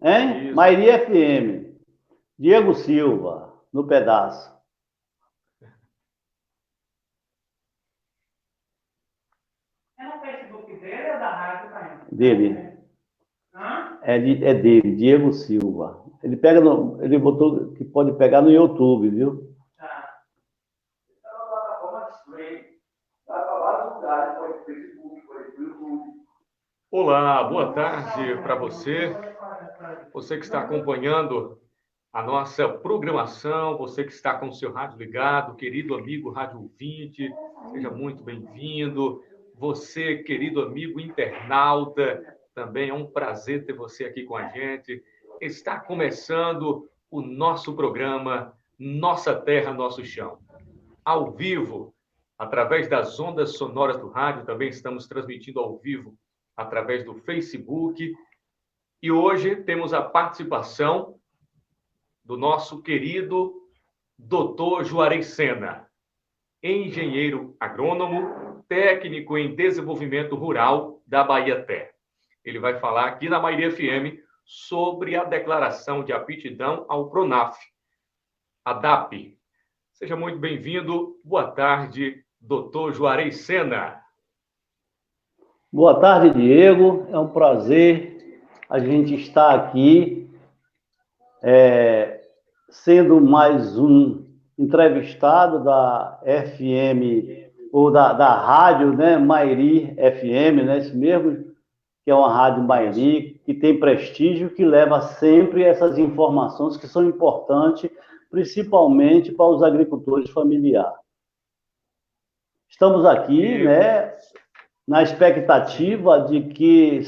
Hein? Isso. Mairi FM. Diego Silva, no pedaço. É no Facebook dele ou da rádio também? Dele. Hã? É dele, Diego Silva. Ele botou que pode pegar no YouTube, viu? Tá. Isso é uma plataforma de streaming. Vai para vários lugares, pode Facebook, pode YouTube. Olá, boa tarde para você. Você que está acompanhando a nossa programação, você que está com o seu rádio ligado, querido amigo rádio ouvinte, seja muito bem-vindo. Você, querido amigo internauta, também é um prazer ter você aqui com a gente. Está começando o nosso programa Nossa Terra, Nosso Chão. Ao vivo, através das ondas sonoras do rádio, também estamos transmitindo ao vivo através do Facebook. E hoje temos a participação do nosso querido Dr. Juarez Sena, engenheiro agrônomo, técnico em desenvolvimento rural da Bahia Terra. Ele vai falar aqui na Mairi FM sobre a declaração de aptidão ao PRONAF, a DAP. Seja muito bem-vindo. Boa tarde, Dr. Juarez Sena. Boa tarde, Diego. É um prazer a gente estar aqui, sendo mais um entrevistado da FM, ou da rádio, né, Mairi FM, né, esse mesmo, que é uma rádio Mairi, que tem prestígio, que leva sempre essas informações que são importantes, principalmente para os agricultores familiares. Estamos aqui, né, na expectativa de que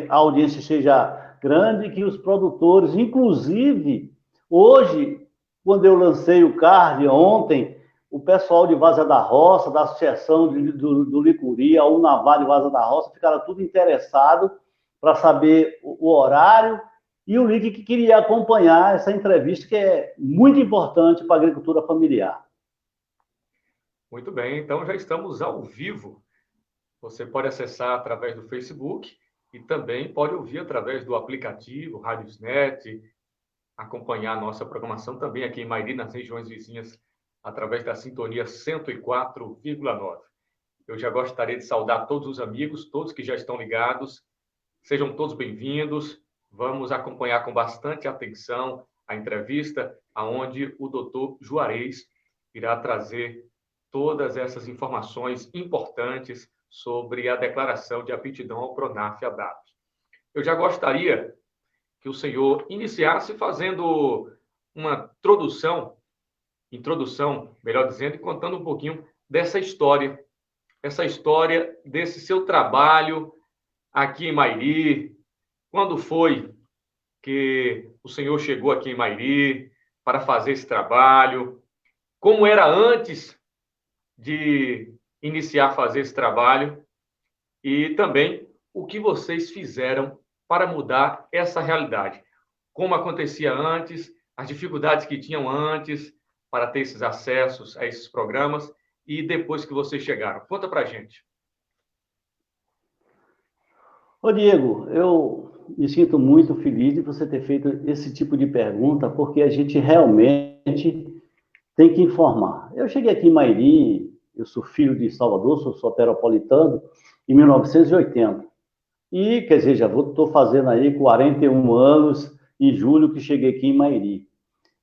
a audiência seja grande, que os produtores, inclusive, hoje, quando eu lancei o card ontem, o pessoal de Vaza da Roça, da Associação do Licuri, a Unavar de Vaza da Roça, ficaram tudo interessados para saber o horário e o link que queria acompanhar essa entrevista, que é muito importante para a agricultura familiar. Muito bem, então já estamos ao vivo. Você pode acessar através do Facebook e também pode ouvir através do aplicativo Radiosnet, acompanhar a nossa programação também aqui em Mairi, nas regiões vizinhas, através da sintonia 104,9. Eu já gostaria de saudar todos os amigos, todos que já estão ligados. Sejam todos bem-vindos. Vamos acompanhar com bastante atenção a entrevista, aonde o doutor Juarez irá trazer todas essas informações importantes sobre a declaração de aptidão ao PRONAF-ADAP. Eu já gostaria que o senhor iniciasse fazendo uma introdução, melhor dizendo, e contando um pouquinho dessa história desse seu trabalho aqui em Mairi. Quando foi que o senhor chegou aqui em Mairi para fazer esse trabalho? Como era antes de iniciar a fazer esse trabalho? E também o que vocês fizeram para mudar essa realidade? Como acontecia antes, as dificuldades que tinham antes para ter esses acessos a esses programas e depois que vocês chegaram. Conta para a gente. Ô Diego, eu me sinto muito feliz de você ter feito esse tipo de pergunta, porque a gente realmente tem que informar. Eu cheguei aqui em Mairi, eu sou filho de Salvador, sou soteropolitano, em 1980. E, quer dizer, já estou fazendo aí 41 anos, em julho que cheguei aqui em Mairi.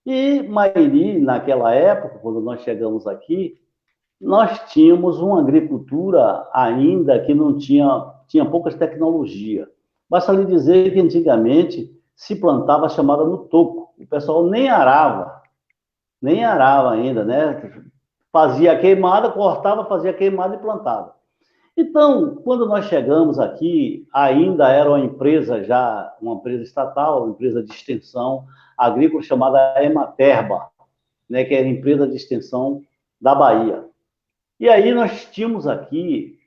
E Mairi, naquela época, quando nós chegamos aqui, nós tínhamos uma agricultura ainda que não tinha poucas tecnologias. Basta lhe dizer que antigamente se plantava a chamada no toco. O pessoal nem arava ainda, né? Fazia queimada, cortava, fazia queimada e plantava. Então, quando nós chegamos aqui, ainda era uma empresa estatal, uma empresa de extensão agrícola chamada Ematerba, né, que era a empresa de extensão da Bahia. E aí nós tínhamos aqui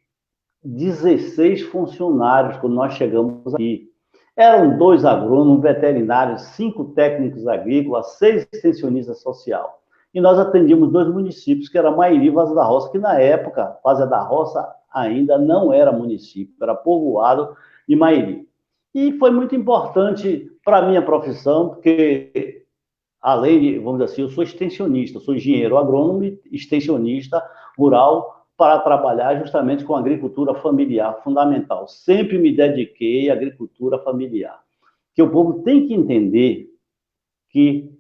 16 funcionários quando nós chegamos aqui. Eram 2 agrônomos, veterinários, 5 técnicos agrícolas, 6 extensionistas social. E nós atendíamos 2 municípios, que era Mairi e Vaza da Roça, que na época, Vaza da Roça ainda não era município, era povoado de Mairi. E foi muito importante para a minha profissão, porque, além de, vamos dizer assim, eu sou extensionista, sou engenheiro agrônomo e extensionista rural para trabalhar justamente com agricultura familiar, fundamental. Sempre me dediquei à agricultura familiar. Que o povo tem que entender que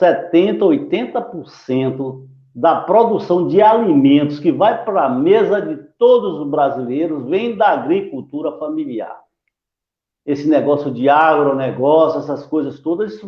70%, 80% da produção de alimentos que vai para a mesa de todos os brasileiros vem da agricultura familiar. Esse negócio de agronegócio, essas coisas todas,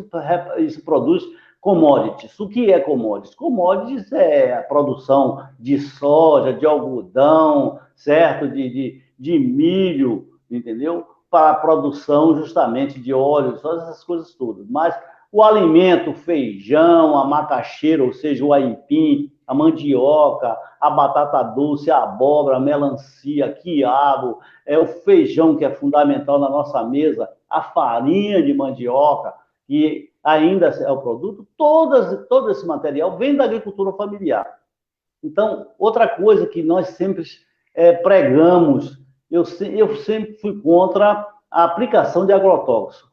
isso produz commodities. O que é commodities? Commodities é a produção de soja, de algodão, certo? De milho, entendeu? Para a produção justamente de óleos, todas essas coisas todas. Mas o alimento, o feijão, a macaxeira, ou seja, o aipim, a mandioca, a batata doce, a abóbora, a melancia, quiabo, o feijão, que é fundamental na nossa mesa, a farinha de mandioca, que ainda é o produto, todo esse material vem da agricultura familiar. Então, outra coisa que nós sempre pregamos, eu sempre fui contra a aplicação de agrotóxico.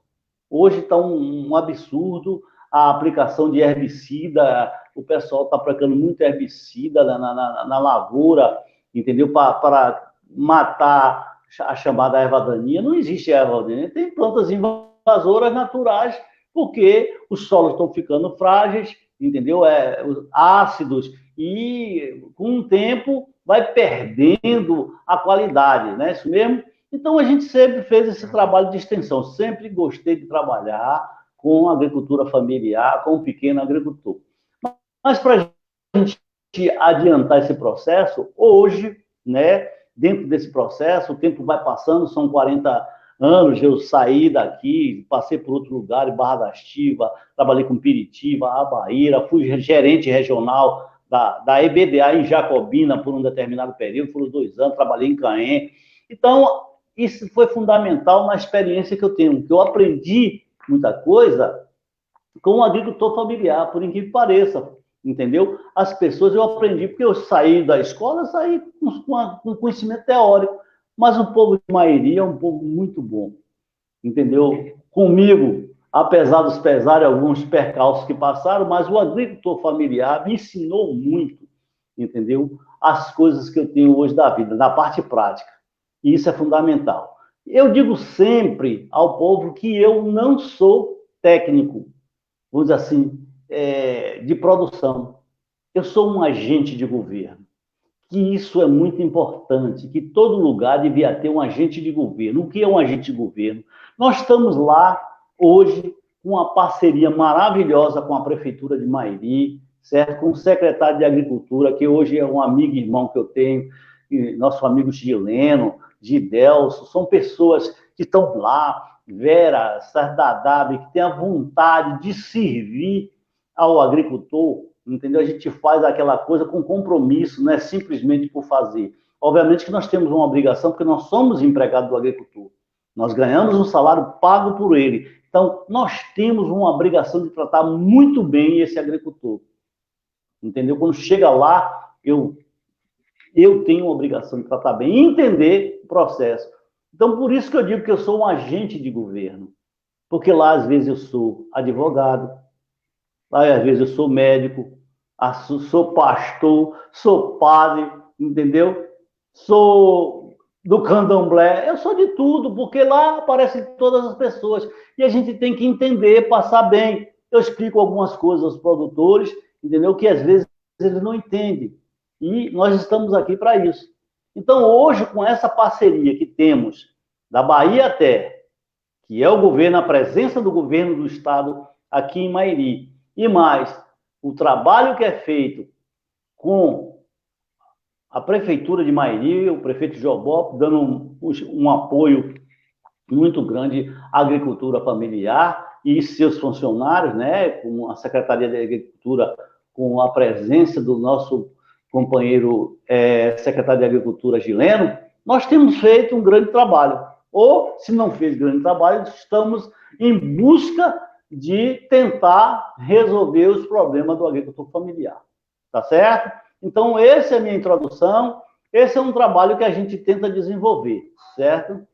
Hoje está um absurdo a aplicação de herbicida, o pessoal está aplicando muito herbicida na lavoura, entendeu? Para matar a chamada erva daninha. Não existe erva daninha, tem plantas invasoras naturais, porque os solos estão ficando frágeis, entendeu? Ácidos, e com o tempo vai perdendo a qualidade, né? Isso mesmo? Então, a gente sempre fez esse trabalho de extensão, sempre gostei de trabalhar com agricultura familiar, com o pequeno agricultor. Mas, para a gente adiantar esse processo, hoje, né, dentro desse processo, o tempo vai passando, são 40 anos, eu saí daqui, passei por outro lugar, Barra da Estiva, trabalhei com Piritiba, Abaíra, fui gerente regional da EBDA em Jacobina por um determinado período, foram 2 anos, trabalhei em Caém. Então, isso foi fundamental na experiência que eu tenho, que eu aprendi muita coisa com o agricultor familiar, por incrível que pareça, entendeu? As pessoas eu aprendi, porque eu saí da escola, saí com conhecimento teórico, mas o povo de Mairi é um povo muito bom, entendeu? Comigo, apesar dos pesares, alguns percalços que passaram, mas o agricultor familiar me ensinou muito, entendeu? As coisas que eu tenho hoje da vida, na parte prática. E isso é fundamental. Eu digo sempre ao povo que eu não sou técnico, vamos dizer assim, de produção. Eu sou um agente de governo. Que isso é muito importante, que todo lugar devia ter um agente de governo. O que é um agente de governo? Nós estamos lá hoje com uma parceria maravilhosa com a Prefeitura de Mairi, certo? Com o secretário de Agricultura, que hoje é um amigo e irmão que eu tenho, nosso amigo Gileno, Gidelso, são pessoas que estão lá, Vera, Sardadabe, que tem a vontade de servir ao agricultor, entendeu? A gente faz aquela coisa com compromisso, não é simplesmente por fazer. Obviamente que nós temos uma obrigação, porque nós somos empregados do agricultor. Nós ganhamos um salário pago por ele. Então, nós temos uma obrigação de tratar muito bem esse agricultor. Entendeu? Quando chega lá, eu tenho uma obrigação de tratar bem e entender o processo. Então, por isso que eu digo que eu sou um agente de governo. Porque lá, às vezes, eu sou advogado, lá, às vezes, eu sou médico, sou pastor, sou padre, entendeu? Sou do candomblé, eu sou de tudo, porque lá aparecem todas as pessoas. E a gente tem que entender, passar bem. Eu explico algumas coisas aos produtores, entendeu? Que às vezes eles não entendem. E nós estamos aqui para isso. Então, hoje, com essa parceria que temos da Bahia até, que é o governo, a presença do governo do estado aqui em Mairi, e mais o trabalho que é feito com a Prefeitura de Mairi, o prefeito Jobó, dando um apoio muito grande à agricultura familiar e seus funcionários, né, com a Secretaria de Agricultura, com a presença do nosso companheiro secretário de Agricultura, Gileno, nós temos feito um grande trabalho. Ou, se não fez grande trabalho, estamos em busca de tentar resolver os problemas do agricultor familiar. Tá certo? Então, essa é a minha introdução. Esse é um trabalho que a gente tenta desenvolver, certo?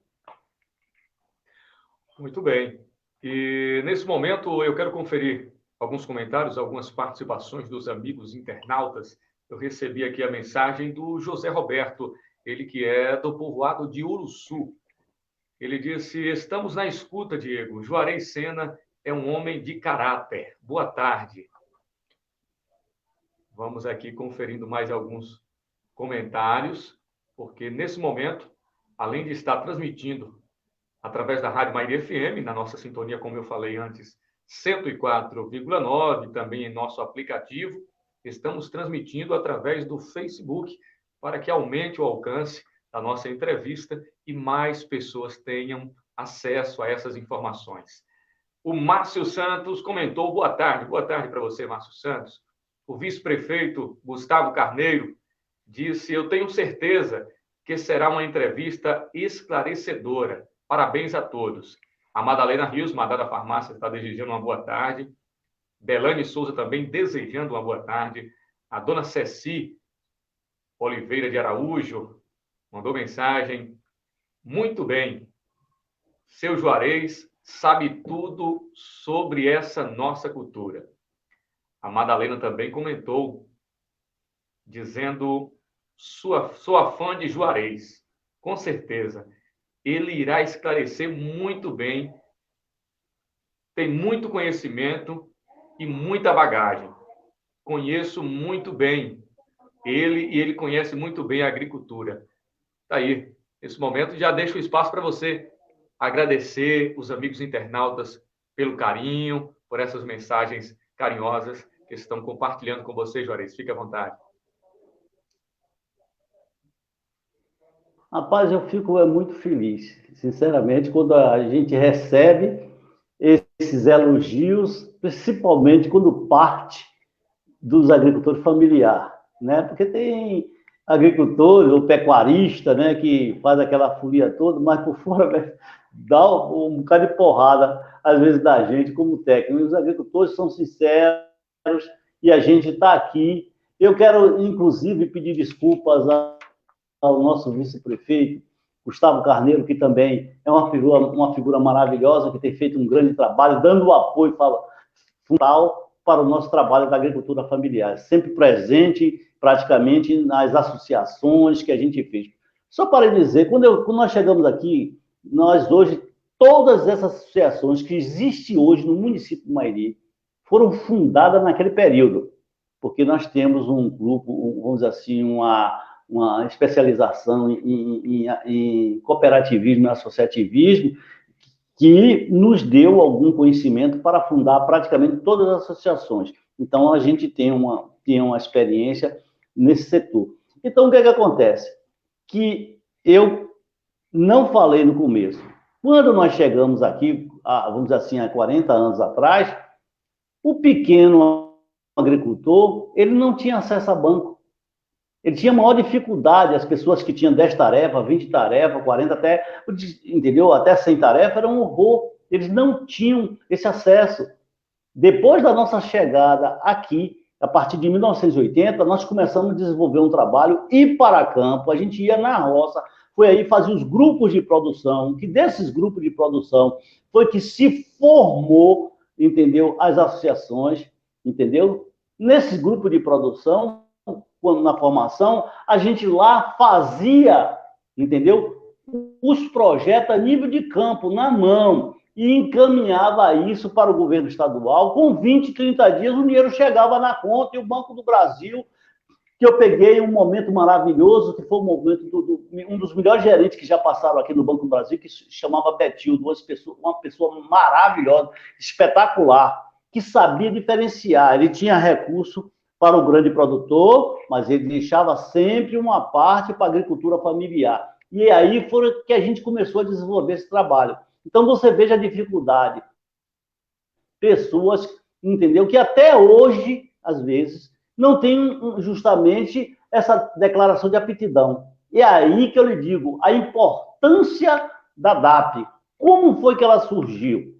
Muito bem. E nesse momento eu quero conferir alguns comentários, algumas participações dos amigos internautas. Eu recebi aqui a mensagem do José Roberto, ele que é do povoado de Uruçu. Ele disse: estamos na escuta, Diego. Juarez Sena é um homem de caráter. Boa tarde. Vamos aqui conferindo mais alguns comentários, porque nesse momento, além de estar transmitindo através da Rádio Mairi FM, na nossa sintonia, como eu falei antes, 104,9, também em nosso aplicativo, estamos transmitindo através do Facebook, para que aumente o alcance da nossa entrevista e mais pessoas tenham acesso a essas informações. O Márcio Santos comentou: boa tarde para você, Márcio Santos. O vice-prefeito Gustavo Carneiro disse: eu tenho certeza que será uma entrevista esclarecedora. Parabéns a todos. A Madalena Rios, Madada Farmácia, está desejando uma boa tarde. Belane Souza também desejando uma boa tarde. A dona Ceci Oliveira de Araújo mandou mensagem: muito bem, seu Juarez sabe tudo sobre essa nossa cultura. A Madalena também comentou, dizendo: sou fã de Juarez, com certeza. Ele irá esclarecer muito bem, tem muito conhecimento e muita bagagem. Conheço muito bem ele e ele conhece muito bem a agricultura. Está aí, nesse momento já deixo o espaço para você agradecer os amigos internautas pelo carinho, por essas mensagens carinhosas que estão compartilhando com você, Juarez. Fique à vontade. Rapaz, eu fico muito feliz, sinceramente, quando a gente recebe esses elogios, principalmente quando parte dos agricultores familiares, né? Porque tem agricultor ou pecuarista, né, que faz aquela folia toda, mas por fora dá um bocado de porrada, às vezes, da gente como técnico. E os agricultores são sinceros e a gente está aqui. Eu quero, inclusive, pedir desculpas ao nosso vice-prefeito, Gustavo Carneiro, que também é uma figura maravilhosa, que tem feito um grande trabalho, dando o apoio fundamental para o nosso trabalho da agricultura familiar, sempre presente praticamente nas associações que a gente fez. Só para dizer, quando nós chegamos aqui, nós hoje, todas essas associações que existem hoje no município de Mairi foram fundadas naquele período, porque nós temos um grupo, vamos dizer assim, uma especialização em cooperativismo e associativismo, que nos deu algum conhecimento para fundar praticamente todas as associações. Então, a gente tem uma experiência nesse setor. Então, o que acontece? Que eu não falei no começo. Quando nós chegamos aqui, vamos dizer assim, há 40 anos atrás, o pequeno agricultor, ele não tinha acesso a banco. Ele tinha maior dificuldade, as pessoas que tinham 10 tarefas, 20 tarefas, 40, entendeu? Até 100 tarefas, era um horror. Eles não tinham esse acesso. Depois da nossa chegada aqui, a partir de 1980, nós começamos a desenvolver um trabalho, ir para campo, a gente ia na roça, foi aí fazer os grupos de produção, que desses grupos de produção foi que se formou, entendeu? As associações, entendeu? Nesse grupo de produção, quando na formação, a gente lá fazia, entendeu? Os projetos a nível de campo, na mão, e encaminhava isso para o governo estadual. Com 20, 30 dias, o dinheiro chegava na conta, e o Banco do Brasil, que eu peguei um momento maravilhoso, que foi um momento um dos melhores gerentes que já passaram aqui no Banco do Brasil, que se chamava Betildo, uma pessoa maravilhosa, espetacular, que sabia diferenciar. Ele tinha recurso para o grande produtor, mas ele deixava sempre uma parte para a agricultura familiar. E aí foi que a gente começou a desenvolver esse trabalho. Então, você veja a dificuldade. Pessoas, entendeu? Que até hoje, às vezes, não tem justamente essa declaração de aptidão. E é aí que eu lhe digo, a importância da DAP. Como foi que ela surgiu?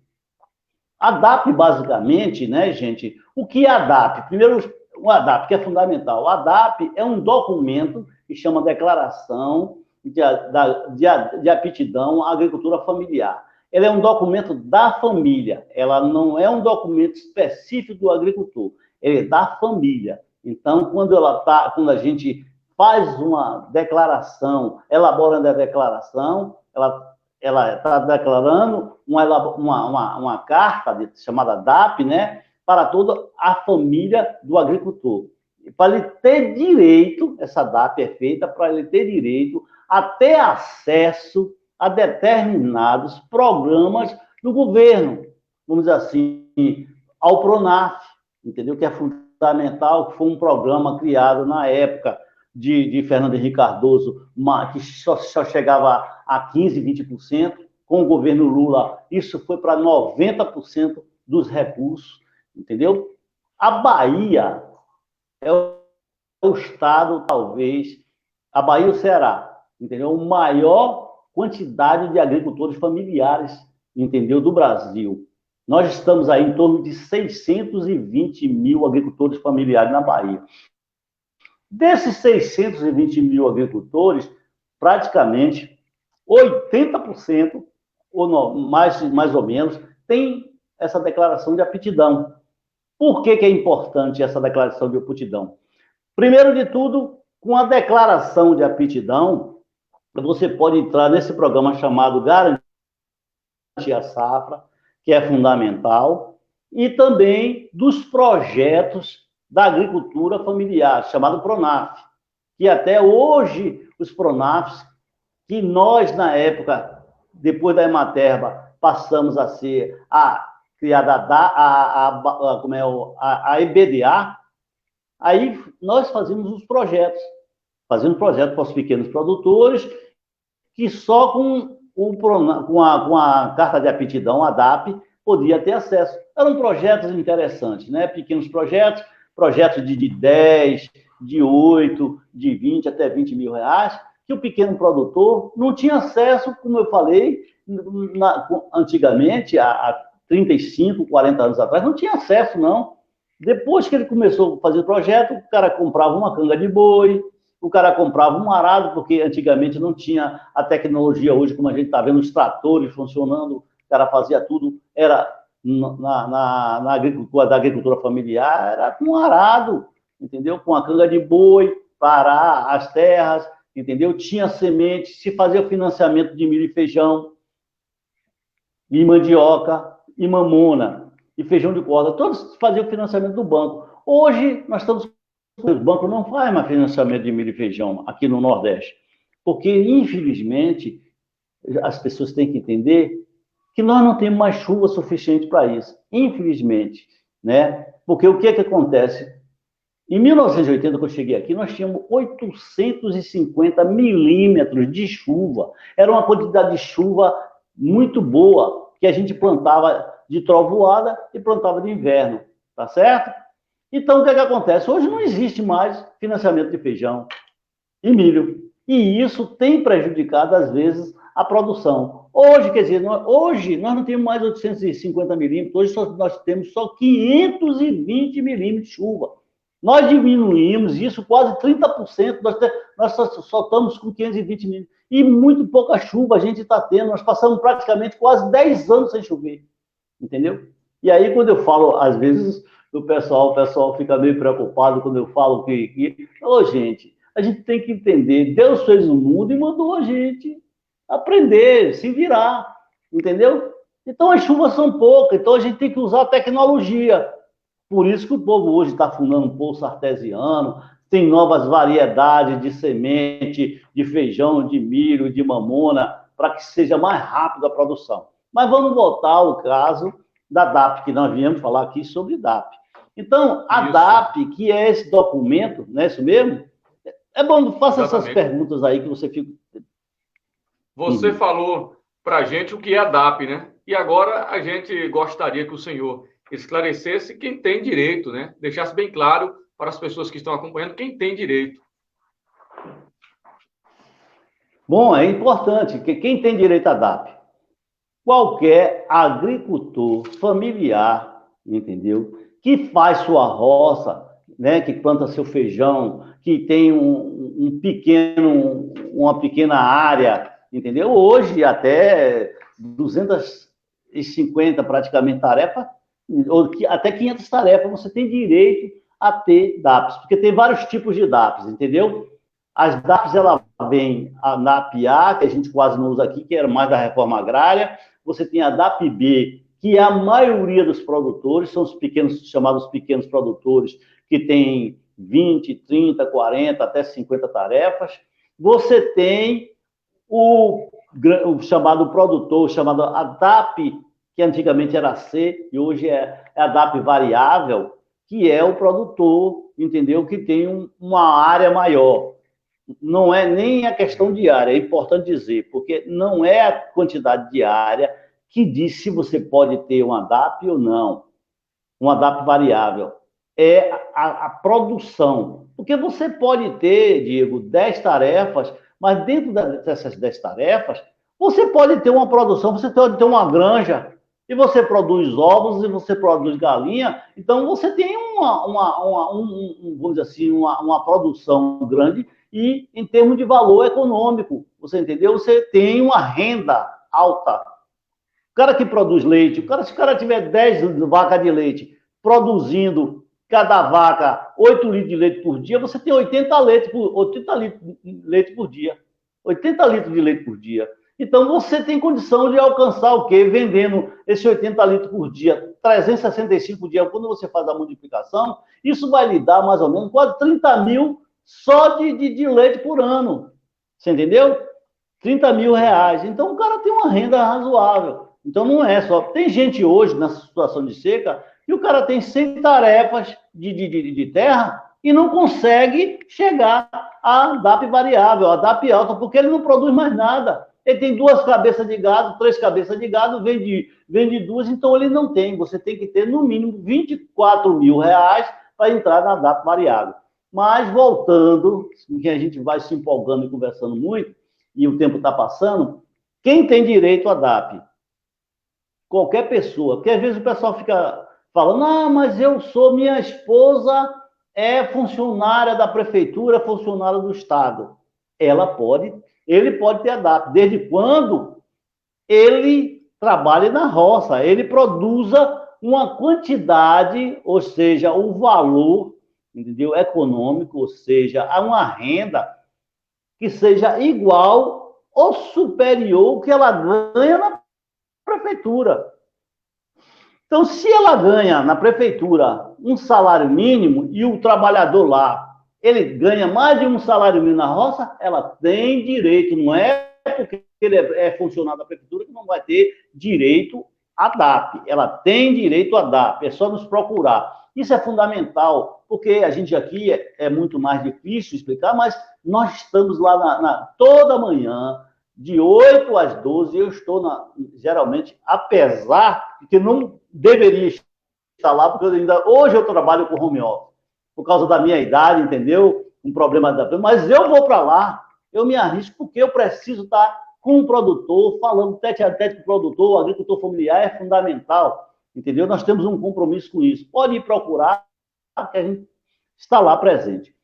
A DAP, basicamente, né, gente? O que é a DAP? Primeiro, o ADAP, que é fundamental. O ADAP é um documento que chama Declaração de Aptidão à Agricultura Familiar. ela é um documento da família, ela não é um documento específico do agricultor, ele é da família. Então, quando a gente faz uma declaração, elabora a declaração, ela está declarando uma carta chamada DAP, né, para toda a família do agricultor. Para ele ter direito, essa DAP é feita para ele ter direito a ter acesso a determinados programas do governo, vamos dizer assim, ao PRONAF, entendeu? Que é fundamental, que foi um programa criado na época de Fernando Henrique Cardoso, que só chegava a 15%, 20%, com o governo Lula, isso foi para 90% dos recursos, entendeu? A Bahia é o estado, talvez, a Bahia e o Ceará, entendeu? O maior quantidade de agricultores familiares, entendeu? Do Brasil. Nós estamos aí em torno de 620 mil agricultores familiares na Bahia. Desses 620 mil agricultores, praticamente 80%, ou não, mais ou menos, tem essa declaração de aptidão. Por que é importante essa declaração de aptidão? Primeiro de tudo, com a declaração de aptidão, você pode entrar nesse programa chamado Garantia Safra, que é fundamental, e também dos projetos da agricultura familiar, chamado PRONAF, que até hoje os PRONAFs, que nós, na época, depois da Ematerba, passamos a ser criada a EBDA, aí nós fazíamos os projetos. Fazendo projeto para os pequenos produtores, que só com a carta de aptidão, a DAP, podia ter acesso. Eram projetos interessantes, né? Pequenos projetos de 10, de 8, de 20 até 20 mil reais, que o pequeno produtor não tinha acesso, como eu falei, antigamente, há 35, 40 anos atrás, não tinha acesso, não. Depois que ele começou a fazer o projeto, o cara comprava uma canga de boi, o cara comprava um arado, porque antigamente não tinha a tecnologia hoje, como a gente está vendo, os tratores funcionando, o cara fazia tudo, era na agricultura, da agricultura familiar, era com um arado, entendeu? Com a canga de boi, para arar as terras, entendeu? Tinha semente, se fazia o financiamento de milho e feijão, e mandioca, e mamona, e feijão de corda, todos faziam o financiamento do banco. Hoje, nós estamos... O banco não faz mais financiamento de milho e feijão aqui no Nordeste, porque, infelizmente, as pessoas têm que entender que nós não temos mais chuva suficiente para isso, infelizmente, né? Porque o que acontece? Em 1980, quando eu cheguei aqui, nós tínhamos 850 milímetros de chuva. Era uma quantidade de chuva muito boa, que a gente plantava de trovoada e plantava de inverno, tá certo? Então, o que acontece? Hoje não existe mais financiamento de feijão e milho. E isso tem prejudicado, às vezes, a produção. Hoje, quer dizer, hoje nós não temos mais 850 milímetros, hoje nós temos só 520 milímetros de chuva. Nós diminuímos isso quase 30%, nós só estamos com 520 milímetros. E muito pouca chuva a gente está tendo, nós passamos praticamente quase 10 anos sem chover. Entendeu? E aí, quando eu falo, às vezes... o pessoal fica meio preocupado quando eu falo que... gente, a gente tem que entender, Deus fez o mundo e mandou a gente aprender, se virar, entendeu? Então, as chuvas são poucas, então a gente tem que usar a tecnologia. Por isso que o povo hoje está fundando um poço artesiano, tem novas variedades de semente, de feijão, de milho, de mamona, para que seja mais rápido a produção. Mas vamos voltar ao caso da DAP, que nós viemos falar aqui sobre DAP. Então, a DAP, que é esse documento, não é isso mesmo? É bom, faça essas perguntas aí que você fica... Você falou para a gente o que é a DAP, né? E agora a gente gostaria que o senhor esclarecesse quem tem direito, né? Deixasse bem claro para as pessoas que estão acompanhando quem tem direito. Bom, é importante que quem tem direito à DAP? Qualquer agricultor familiar, entendeu? Que faz sua roça, né? Que planta seu feijão, que tem uma pequena área, entendeu? Hoje, até 200 250 praticamente tarefas, ou até 500 tarefas, você tem direito a ter DAPs, porque tem vários tipos de DAPs, entendeu? As DAPs, ela vem a DAP-A, que a gente quase não usa aqui, que era mais da reforma agrária, você tem a DAP-B, que é a maioria dos produtores, são os pequenos, chamados pequenos produtores, que tem 20, 30, 40, até 50 tarefas. Você tem o chamado produtor, chamado a DAP, que antigamente era C, e hoje é a DAP variável, que é o produtor, entendeu? Que tem uma área maior. Não é nem a questão de área, é importante dizer, porque não é a quantidade de área que diz se você pode ter uma DAP ou não, uma DAP variável. É a produção. Porque você pode ter, Diego, 10 tarefas, mas dentro dessas 10 tarefas, você pode ter uma produção, você pode ter uma granja, e você produz ovos, e você produz galinha, então você tem vamos dizer assim, uma produção grande, e em termos de valor econômico, você entendeu? Você tem uma renda alta. O cara que produz leite, se o cara tiver 10 vacas de leite, produzindo cada vaca 8 litros de leite por dia, você tem 80 litros de leite por dia. 80 litros de leite por dia. Então, você tem condição de alcançar o quê? Vendendo esses 80 litros por dia, 365 dias, quando você faz a multiplicação, isso vai lhe dar mais ou menos quase 30 mil só de leite por ano. Você entendeu? 30 mil reais. Então, o cara tem uma renda razoável. Então, não é só... Tem gente hoje, nessa situação de seca, que o cara tem 100 tarefas de terra e não consegue chegar à DAP variável, à DAP alta, porque ele não produz mais nada. Ele tem 2 cabeças de gado, 3 cabeças de gado, vende 2, então ele não tem. Você tem que ter, no mínimo, 24 mil reais para entrar na DAP variável. Mas, voltando, que a gente vai se empolgando e conversando muito, e o tempo está passando, quem tem direito à DAP? Qualquer pessoa. Porque às vezes o pessoal fica falando, mas minha esposa é funcionária da prefeitura, funcionária do Estado. Ele pode ter a DAP, desde quando ele trabalhe na roça, ele produza uma quantidade, ou seja, o valor, entendeu? Econômico, ou seja, a uma renda que seja igual ou superior ao que ela ganha na prefeitura. Então, se ela ganha na prefeitura um salário mínimo e o trabalhador lá, ele ganha mais de um salário mínimo na roça, ela tem direito, não é porque ele é funcionário da prefeitura que não vai ter direito à DAP. Ela tem direito à DAP, é só nos procurar. Isso é fundamental, porque a gente aqui é muito mais difícil explicar, mas nós estamos lá toda manhã, de 8 às 12, eu estou geralmente, apesar de que não deveria estar lá, porque hoje eu trabalho com home office, por causa da minha idade, entendeu? Um problema mas eu vou para lá, eu me arrisco, porque eu preciso estar com o produtor, falando tete a tete com o produtor, o agricultor familiar é fundamental, entendeu? Nós temos um compromisso com isso. Pode ir procurar, que a gente está lá presente.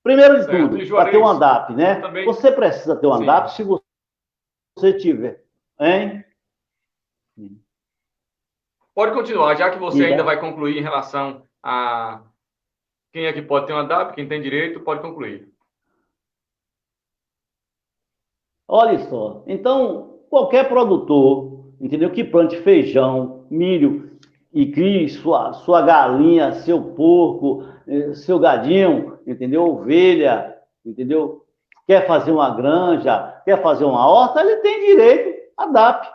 Primeiro de tudo, para ter uma DAP, né? Também... Você precisa ter uma DAP se você tiver, hein? Pode continuar, já que você ainda vai concluir em relação a quem é que pode ter uma DAP, quem tem direito, pode concluir. Olha só, então, qualquer produtor, entendeu, que plante feijão, milho e crie sua galinha, seu porco, seu gadinho, entendeu, ovelha, entendeu, quer fazer uma granja, quer fazer uma horta, ele tem direito à DAP.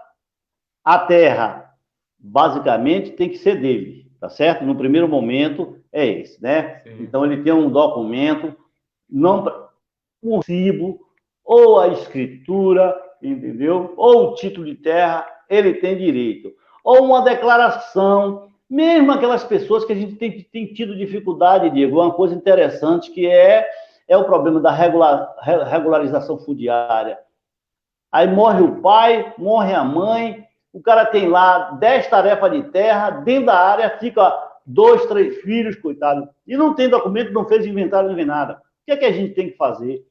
A terra, basicamente, tem que ser dele, tá certo? No primeiro momento, é esse, né? Sim. Então, ele tem um documento, um recibo, ou a escritura, entendeu? Ou o título de terra, ele tem direito. Ou uma declaração, mesmo aquelas pessoas que a gente tem tido dificuldade, Diego, uma coisa interessante que é o problema da regularização fundiária. Aí morre o pai, morre a mãe, o cara tem lá 10 tarefas de terra, dentro da área fica 2, 3 filhos, coitado, e não tem documento, não fez inventário, não vê nada. O que é que a gente tem que fazer?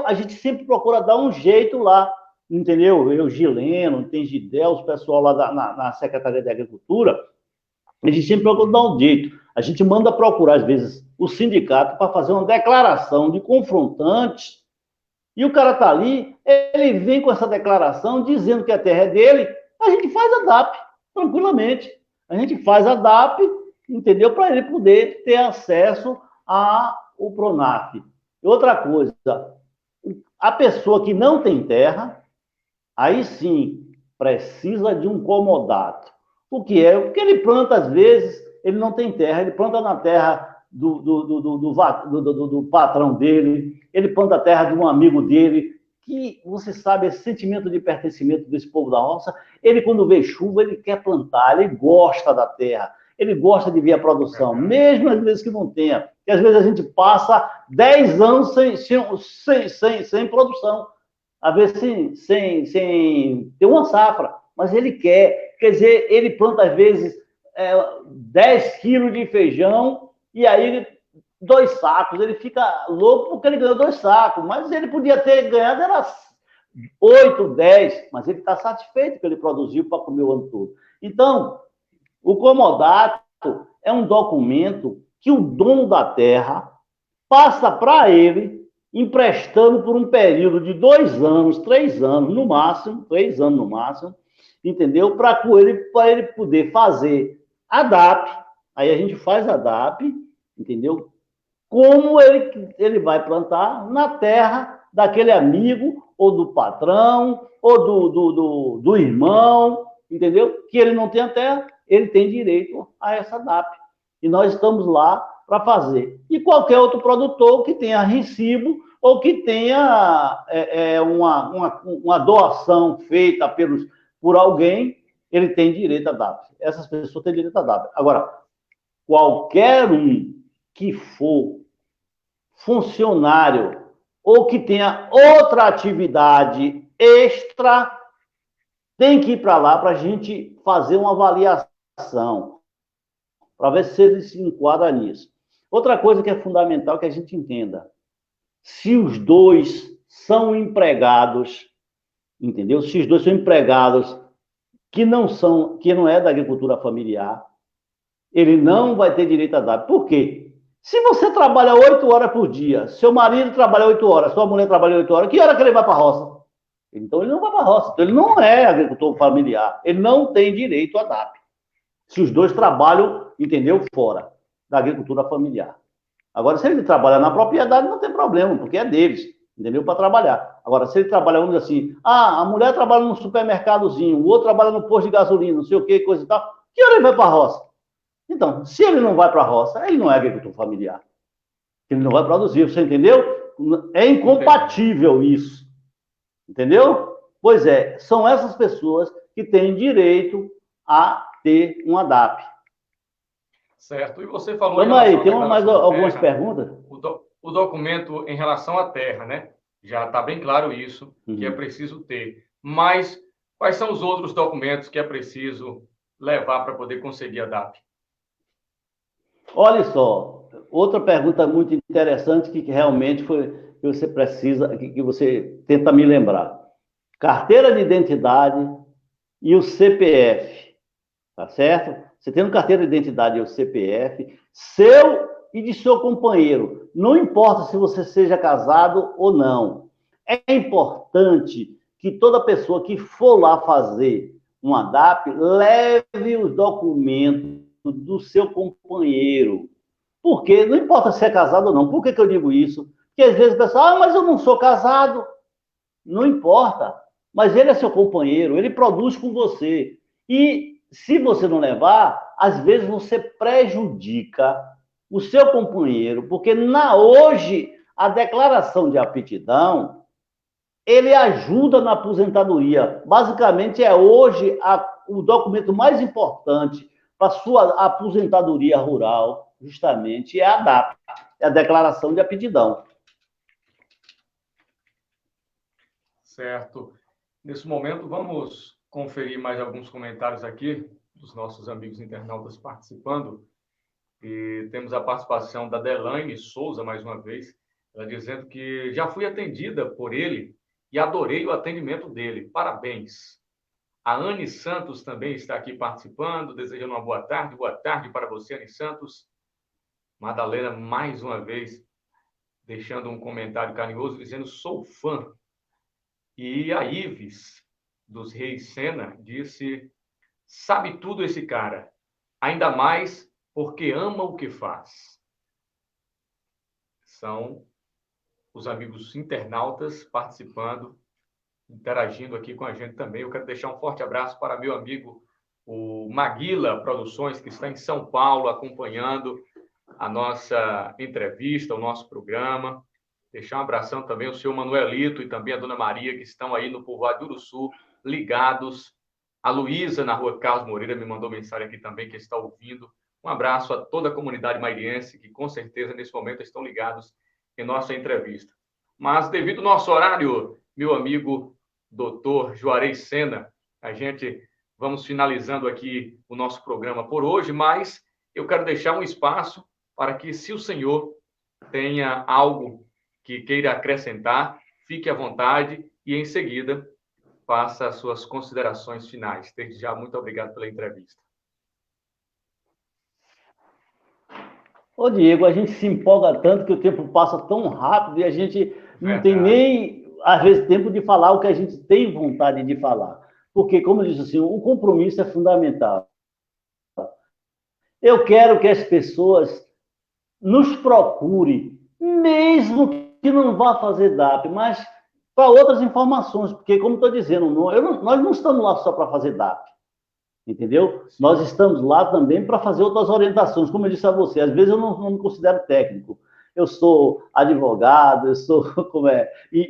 A gente sempre procura dar um jeito lá, entendeu? Eu, Gileno, tem Gidel, os pessoal lá na Secretaria de Agricultura, a gente sempre procura dar um jeito. A gente manda procurar, às vezes, o sindicato para fazer uma declaração de confrontantes, e o cara está ali, ele vem com essa declaração dizendo que a terra é dele, a gente faz a DAP, tranquilamente. A gente faz a DAP, entendeu? Para ele poder ter acesso ao PRONAF. Outra coisa, a pessoa que não tem terra, aí sim precisa de um comodato. O que é? O que ele planta, às vezes, ele não tem terra, ele planta na terra do patrão dele, ele planta a terra de um amigo dele, que você sabe, esse sentimento de pertencimento desse povo da roça, ele quando vê chuva, ele quer plantar, ele gosta da terra, ele gosta de ver a produção, mesmo às vezes que não tenha, porque às vezes a gente passa 10 anos sem produção, às vezes sem ter uma safra, mas ele quer dizer, ele planta às vezes 10 quilos de feijão, e aí 2 sacos, ele fica louco porque ele ganhou 2 sacos, mas ele podia ter ganhado era 8, 10, mas ele está satisfeito que ele produziu para comer o ano todo. Então, o comodato é um documento que o dono da terra passa para ele, emprestando por um período de 2 anos, 3 anos no máximo, 3 anos no máximo, entendeu? Para ele poder fazer a DAP, aí a gente faz a DAP, entendeu? Como ele vai plantar na terra daquele amigo, ou do patrão, ou do irmão, entendeu? Que ele não tem a terra, ele tem direito a essa DAP. E nós estamos lá para fazer. E qualquer outro produtor que tenha recibo ou que tenha uma doação feita por alguém, ele tem direito a DAP. Essas pessoas têm direito a DAP. Agora, qualquer um que for funcionário ou que tenha outra atividade extra, tem que ir para lá para a gente fazer uma avaliação, para ver se ele se enquadra nisso. Outra coisa que é fundamental que a gente entenda, se os dois são empregados, entendeu? Se os dois são empregados que não é da agricultura familiar, ele não vai ter direito a DAP. Por quê? Se você trabalha 8 horas por dia, seu marido trabalha 8 horas, sua mulher trabalha 8 horas, que hora que ele vai para a roça? Então ele não vai para a roça, então ele não é agricultor familiar, ele não tem direito a DAP. Se os dois trabalham, entendeu? Fora da agricultura familiar. Agora, se ele trabalha na propriedade, não tem problema, porque é deles, entendeu? Para trabalhar. Agora, se ele trabalha, vamos dizer assim, a mulher trabalha num supermercadozinho, o outro trabalha no posto de gasolina, não sei o que, coisa e tal, que hora ele vai para a roça? Então, se ele não vai para a roça, ele não é agricultor familiar. Ele não vai produzir, você entendeu? É incompatível isso. Entendeu? Pois é, são essas pessoas que têm direito a ter uma DAP. Certo. E você falou... Vamos aí, tem mais algumas perguntas? O documento em relação à terra, né? Já está bem claro isso, que é preciso ter. Mas quais são os outros documentos que é preciso levar para poder conseguir a DAP? Olha só, outra pergunta muito interessante que realmente foi que você precisa, que você tenta me lembrar. Carteira de identidade e o CPF, tá certo? Você tendo carteira de identidade e o CPF, seu e de seu companheiro, não importa se você seja casado ou não. É importante que toda pessoa que for lá fazer uma DAP leve os documentos do seu companheiro. Porque não importa se é casado ou não. Por que eu digo isso? Porque às vezes o pessoal, mas eu não sou casado. Não importa. Mas ele é seu companheiro, ele produz com você. E se você não levar, às vezes você prejudica o seu companheiro, porque hoje a declaração de aptidão, ele ajuda na aposentadoria. Basicamente é hoje o documento mais importante para sua aposentadoria rural, justamente, é a DAP, é a declaração de aptidão. Certo. Nesse momento, vamos conferir mais alguns comentários aqui dos nossos amigos internautas participando. E temos a participação da Delaine Souza, mais uma vez, ela dizendo que já fui atendida por ele e adorei o atendimento dele. Parabéns. A Anne Santos também está aqui participando, desejando uma boa tarde. Boa tarde para você, Anne Santos. Madalena, mais uma vez, deixando um comentário carinhoso, dizendo: sou fã. E a Ives, dos Reis Sena, disse: sabe tudo esse cara, ainda mais porque ama o que faz. São os amigos internautas participando, interagindo aqui com a gente também. Eu quero deixar um forte abraço para meu amigo, o Maguila Produções, que está em São Paulo, acompanhando a nossa entrevista, o nosso programa. Deixar um abração também ao senhor Manuelito e também a dona Maria, que estão aí no povoado de Uruçu, ligados. A Luísa, na rua Carlos Moreira, me mandou mensagem aqui também, que está ouvindo. Um abraço a toda a comunidade mairiense, que com certeza, nesse momento, estão ligados em nossa entrevista. Mas, devido ao nosso horário, meu amigo doutor Juarez Sena, a gente vamos finalizando aqui o nosso programa por hoje, mas eu quero deixar um espaço para que, se o senhor tenha algo que queira acrescentar, fique à vontade e, em seguida, faça as suas considerações finais. Desde já, muito obrigado pela entrevista. Ô, Diego, a gente se empolga tanto que o tempo passa tão rápido e a gente não tem nem, às vezes, tempo de falar o que a gente tem vontade de falar. Porque, como eu disse assim, o compromisso é fundamental. Eu quero que as pessoas nos procurem, mesmo que não vá fazer DAP, mas para outras informações, porque, como estou dizendo, nós não estamos lá só para fazer DAP, entendeu? Nós estamos lá também para fazer outras orientações, como eu disse a você, às vezes eu não me considero técnico, eu sou advogado, eu sou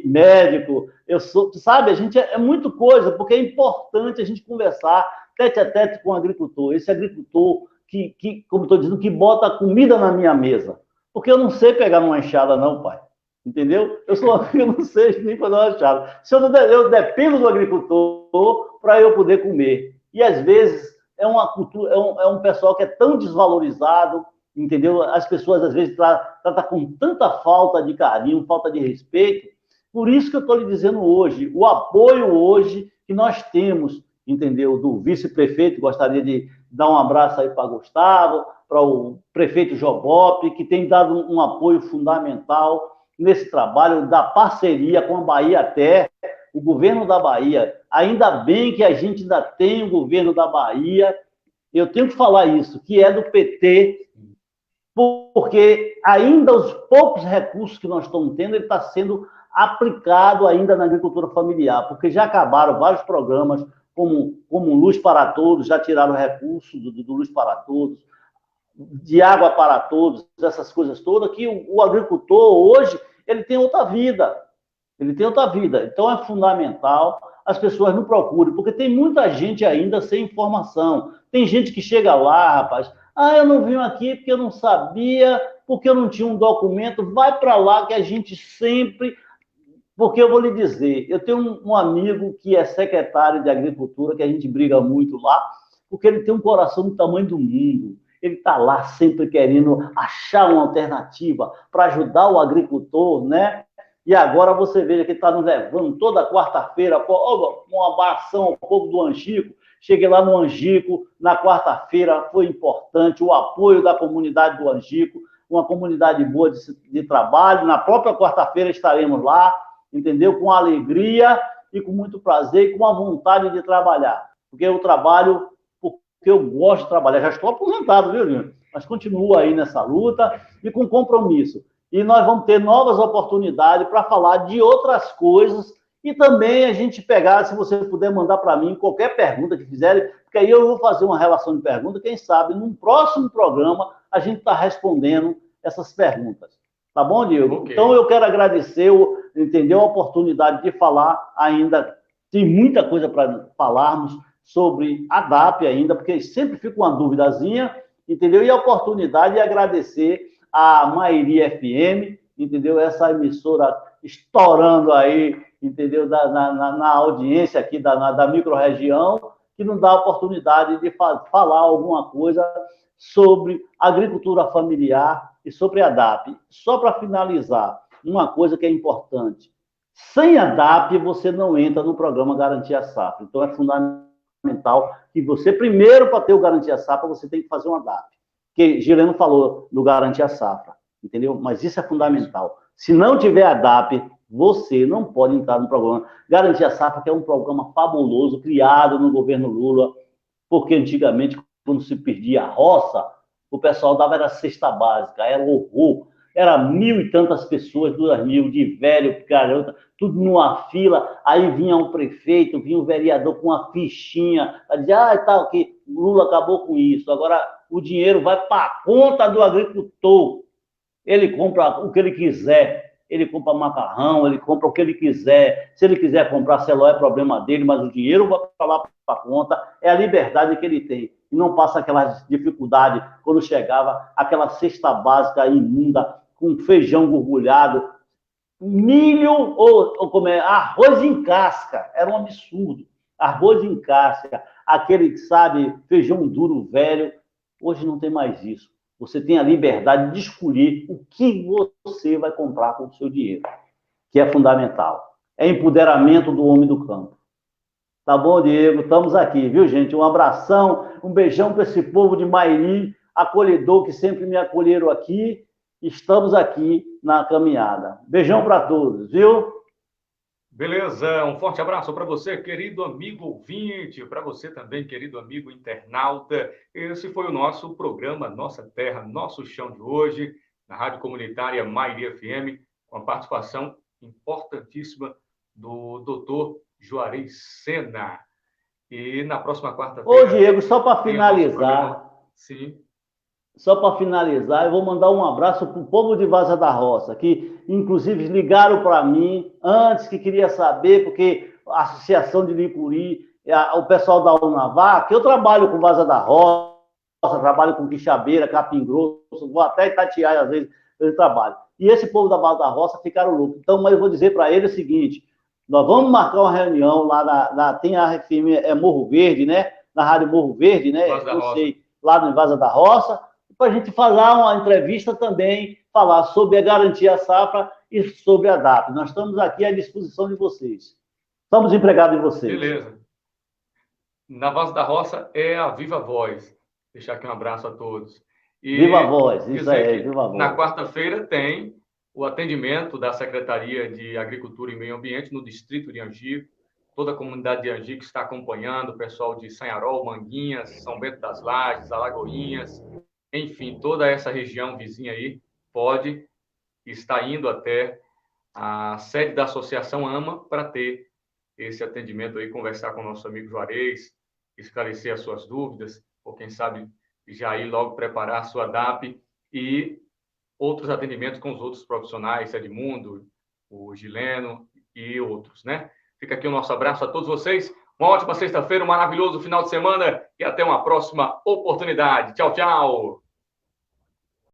médico, eu sou, sabe, a gente é muito coisa, porque é importante a gente conversar tete a tete com o agricultor, esse agricultor que como estou dizendo, que bota a comida na minha mesa, porque eu não sei pegar numa enxada não, pai. Entendeu? Eu não sei nem fazer uma enxada. Eu dependo do agricultor para eu poder comer. E, às vezes, é uma cultura, é um pessoal que é tão desvalorizado, entendeu? As pessoas, às vezes, tratam com tanta falta de carinho, falta de respeito. Por isso que eu estou lhe dizendo hoje, o apoio hoje que nós temos, entendeu? Do vice-prefeito, gostaria de dar um abraço aí para Gustavo, para o prefeito Jobope, que tem dado um apoio fundamental nesse trabalho da parceria com a Bahia Terra, o governo da Bahia. Ainda bem que a gente ainda tem o governo da Bahia, eu tenho que falar isso, que é do PT, porque ainda os poucos recursos que nós estamos tendo, ele está sendo aplicado ainda na agricultura familiar, porque já acabaram vários programas, como Luz para Todos, já tiraram recursos do Luz para Todos, de água para todos, essas coisas todas, que o agricultor hoje, ele tem outra vida. Ele tem outra vida. Então, é fundamental as pessoas não procurem, porque tem muita gente ainda sem informação. Tem gente que chega lá, rapaz, eu não vim aqui porque eu não sabia, porque eu não tinha um documento. Vai para lá que a gente sempre... Porque eu vou lhe dizer, eu tenho um amigo que é secretário de Agricultura, que a gente briga muito lá, porque ele tem um coração do tamanho do mundo. Ele está lá sempre querendo achar uma alternativa para ajudar o agricultor, né? E agora você veja que ele está nos levando toda quarta-feira, uma ação um pouco do Angico. Cheguei lá no Angico, na quarta-feira, foi importante o apoio da comunidade do Angico, uma comunidade boa de trabalho. Na própria quarta-feira estaremos lá, entendeu? Com alegria e com muito prazer e com a vontade de trabalhar. Porque eu trabalho... que eu gosto de trabalhar, já estou aposentado, viu, Lino? Mas continuo aí nessa luta e com compromisso. E nós vamos ter novas oportunidades para falar de outras coisas e também a gente pegar, se você puder mandar para mim qualquer pergunta que fizerem, porque aí eu vou fazer uma relação de perguntas, quem sabe, num próximo programa a gente está respondendo essas perguntas. Tá bom, Diego? Okay. Então eu quero agradecer, entendeu, a oportunidade de falar ainda, tem muita coisa para falarmos sobre a DAP ainda, porque sempre fica uma duvidazinha, entendeu? E a oportunidade de agradecer a Mairi FM, entendeu? Essa emissora estourando aí, entendeu? Na audiência aqui da microrregião, que nos dá a oportunidade de falar alguma coisa sobre agricultura familiar e sobre a DAP. Só para finalizar, uma coisa que é importante, Sem a DAP, você não entra no programa Garantia Safra. Então, é fundamental que você, primeiro, para ter o Garantia Safra, você tem que fazer uma DAP. Porque Gileno falou do Garantia Safra, entendeu? Mas isso é fundamental. Se não tiver a DAP, você não pode entrar no programa Garantia Safra, que é um programa fabuloso, criado no governo Lula, porque antigamente, quando se perdia a roça, o pessoal dava era cesta básica, era horror. Era 1.000 e tantas pessoas, 2.000, de velho, garota, tudo numa fila. Aí vinha um prefeito, vinha um vereador com uma fichinha, a dizer, tal, que Lula acabou com isso. Agora o dinheiro vai para a conta do agricultor. Ele compra o que ele quiser. Ele compra macarrão, ele compra o que ele quiser. Se ele quiser comprar celular, é problema dele, mas o dinheiro vai para lá para a conta. É a liberdade que ele tem. E não passa aquelas dificuldades quando chegava aquela cesta básica imunda, com feijão borbulhado, milho ou como é, arroz em casca. Era um absurdo. Arroz em casca, aquele, sabe, feijão duro velho. Hoje não tem mais isso. Você tem a liberdade de escolher o que você vai comprar com o seu dinheiro, que é fundamental. É empoderamento do homem do campo. Tá bom, Diego? Estamos aqui, viu, gente? Um abração, um beijão para esse povo de Mairi, acolhedor, que sempre me acolheram aqui. Estamos aqui na caminhada. Beijão para todos, viu? Beleza, um forte abraço para você, querido amigo ouvinte, para você também, querido amigo internauta. Esse foi o nosso programa Nossa Terra, Nosso Chão de hoje, na Rádio Comunitária Mairi FM, com a participação importantíssima do doutor Juarez Sena. E na próxima quarta-feira... Ô, Diego, só para finalizar... Sim. Só para finalizar, eu vou mandar um abraço para o povo de Vaza da Roça, que inclusive ligaram para mim antes, que queria saber, porque a Associação de Licuri, o pessoal da Unavac, que eu trabalho com Vaza da Roça, trabalho com Quixabeira, Capim Grosso, vou até Itatiaia, às vezes, eu trabalho. E esse povo da Vaza da Roça ficaram loucos. Então, mas eu vou dizer para eles o seguinte, nós vamos marcar uma reunião lá tem a RFM, Morro Verde, né? Na Rádio Morro Verde, né? Não sei, lá no Vaza da Roça, para a gente falar uma entrevista também, falar sobre a Garantia Safra e sobre a DAP. Nós estamos aqui à disposição de vocês. Estamos empregados em vocês. Beleza. Na Vaza da Roça é a Viva Voz. Deixar aqui um abraço a todos. E Viva a Voz, isso aí, Viva a Voz. Na quarta-feira tem o atendimento da Secretaria de Agricultura e Meio Ambiente no Distrito de Angico. Toda a comunidade de Angico está acompanhando, o pessoal de Sanharol, Manguinhas, São Bento das Lajes, Alagoinhas, enfim, toda essa região vizinha aí pode estar indo até a sede da Associação AMA para ter esse atendimento aí, conversar com o nosso amigo Juarez, esclarecer as suas dúvidas, ou quem sabe já ir logo preparar a sua DAP e outros atendimentos com os outros profissionais, Edmundo, o Gileno e outros, né? Fica aqui o nosso abraço a todos vocês. Uma ótima sexta-feira, um maravilhoso final de semana e até uma próxima oportunidade. Tchau, tchau!